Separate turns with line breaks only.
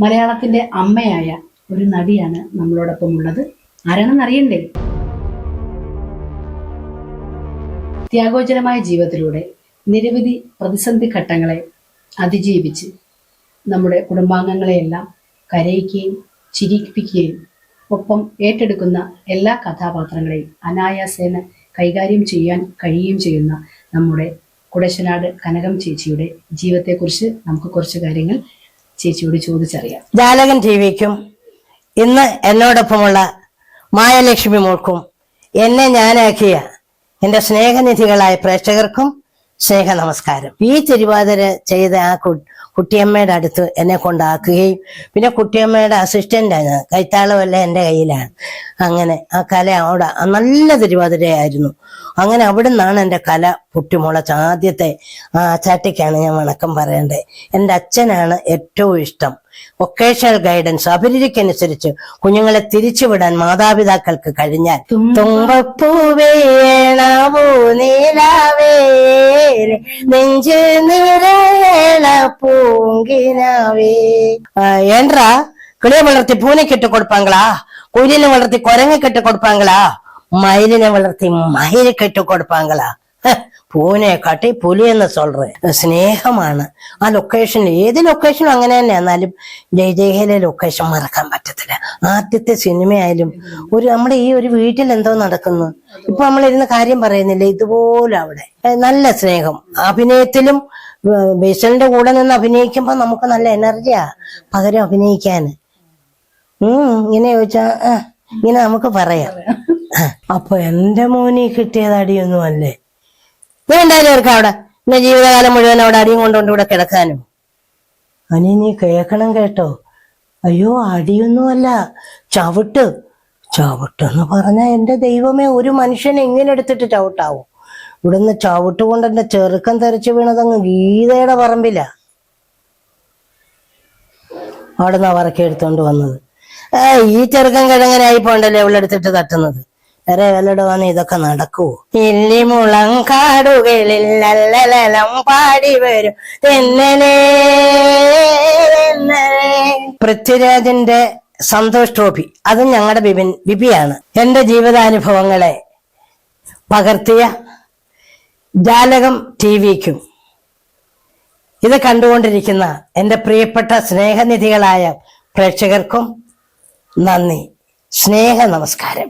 മലയാളത്തിന്റെ അമ്മയായ ഒരു നടിയാണ് നമ്മളോടൊപ്പം ഉള്ളത്. ആരാണെന്ന് അറിയണ്ടേ? ത്യാഗോജനമായ ജീവിതത്തിലൂടെ നിരവധി പ്രതിസന്ധി ഘട്ടങ്ങളെ അതിജീവിച്ച് നമ്മുടെ കുടുംബാംഗങ്ങളെയെല്ലാം കരയിക്കുകയും ചിരിപ്പിക്കുകയും ഒപ്പം ഏറ്റെടുക്കുന്ന എല്ലാ കഥാപാത്രങ്ങളെയും അനായാസേന കൈകാര്യം ചെയ്യാൻ കഴിയുകയും ചെയ്യുന്ന നമ്മുടെ കുടശനാട് കനകം ചേച്ചിയുടെ ജീവിതത്തെക്കുറിച്ച് നമുക്ക് കുറച്ച് കാര്യങ്ങൾ ചേച്ചിയോട് ചോദിച്ചറിയാം.
ജാലകൻ ടിവിക്കും ഇന്ന് എന്നോടൊപ്പമുള്ള മായലക്ഷ്മി മോൾക്കും എന്നെ ഞാനാക്കിയ എന്റെ സ്നേഹനിധികളായ പ്രേക്ഷകർക്കും സ്നേഹ നമസ്കാരം. ഈ തിരുവാതിര ചെയ്ത ആ കുട്ടിയമ്മയുടെ അടുത്ത് എന്നെ കൊണ്ടാക്കുകയും പിന്നെ കുട്ടിയമ്മയുടെ അസിസ്റ്റന്റാണ്, കൈത്താളമെല്ലാം എൻ്റെ കയ്യിലാണ്. അങ്ങനെ ആ കല അവിടെ നല്ല തിരുവാതിരയായിരുന്നു. അങ്ങനെ അവിടെ നിന്നാണ് എൻ്റെ കല പൊട്ടിമുളച്ച ആദ്യത്തെ ആ ചാട്ടിക്കാണ് ഞാൻ വണക്കം പറയേണ്ടത്. എൻ്റെ അച്ഛനാണ് ഏറ്റവും ഇഷ്ടം. വൊക്കേഷണൽ ഗൈഡൻസ് അഭിരുചിക്കനുസരിച്ച് കുഞ്ഞുങ്ങളെ തിരിച്ചുവിടാൻ മാതാപിതാക്കൾക്ക് കഴിഞ്ഞാൽ തുമ്പപ്പൂവേണവൂ നീലാവേ നെഞ്ച് നിറയണ പൂങ്കിനാവേ ஏன்றா கிளிய வளர்த்தி பூனைக்கு இட்டு கொடுப்பாங்களா, குயிலினை வளர்த்தி குரங்குக்கு இட்டு கொடுப்பாங்களா, மயிலினை வளர்த்தி மயிலுக்கு ഇട്ട് കൊടുപ്പാങ്കളാ? പൂനെ കാട്ടി പുലി എന്ന് சொல்றேன். സ്നേഹമാണ് ആ ലൊക്കേഷൻ. ഏത് ലൊക്കേഷനും അങ്ങനെ തന്നെ. എന്നാലും ജയജയയിലെ ലൊക്കേഷൻ മറക്കാൻ പറ്റത്തില്ല. ആദ്യത്തെ സിനിമയായാലും ഒരു നമ്മുടെ ഈ ഒരു വീട്ടിൽ എന്തോ നടക്കുന്നു, ഇപ്പൊ നമ്മളിരുന്ന് കാര്യം പറയുന്നില്ല, ഇതുപോലെ അവിടെ നല്ല സ്നേഹം. അഭിനയത്തിലും ബേസലിന്റെ കൂടെ നിന്ന് അഭിനയിക്കുമ്പോ നമുക്ക് നല്ല എനർജിയാ പകരം അഭിനയിക്കാന്. ഇങ്ങനെ ചോദിച്ചാ ഇങ്ങനെ നമുക്ക് പറയാം. അപ്പൊ എന്റെ മോനി കിട്ടിയത് അടിയൊന്നും അല്ലേ. നീ എന്തായാലും ഓർക്കാം അവിടെ എന്റെ ജീവിതകാലം മുഴുവൻ അവിടെ അടിയും കൊണ്ടുകൊണ്ട് ഇവിടെ കിടക്കാനും. അനി നീ കേക്കണം കേട്ടോ. അയ്യോ അടിയൊന്നുമല്ല, ചവിട്ടെന്ന് പറഞ്ഞാ എന്റെ ദൈവമേ, ഒരു മനുഷ്യനെ ഇങ്ങനെ എടുത്തിട്ട് ചവിട്ടാവും. ഇവിടുന്ന് ചവിട്ട് കൊണ്ട് എന്റെ ചെറുക്കം തെറിച്ചു വീണതങ്ങ് ഗീതയുടെ പറമ്പില്ല. അവിടെ നിന്ന് അവരൊക്കെ എടുത്തോണ്ട് വന്നത്. ഈ ചെറുക്കം കിഴങ്ങനായി പോണ്ടല്ലേ ഇവളെടുത്തിട്ട് തട്ടുന്നത്. വേറെ വല്ലട വന്ന് ഇതൊക്കെ നടക്കൂ? ഇല്ലിമുളം കാടുകളിൽ ലല്ലലം പാടി വരും തെന്നലേ. പൃഥ്വിരാജിന്റെ സന്തോഷ് ട്രോഫി അതും ഞങ്ങളുടെ ബിബിയാണ്. എന്റെ ജീവിതാനുഭവങ്ങളെ പകർത്തിയ ജാലകം ടിവിക്കും ഇത് കണ്ടുകൊണ്ടിരിക്കുന്ന എന്റെ പ്രിയപ്പെട്ട സ്നേഹനിധികളായ പ്രേക്ഷകർക്കും നന്ദി, സ്നേഹ നമസ്കാരം.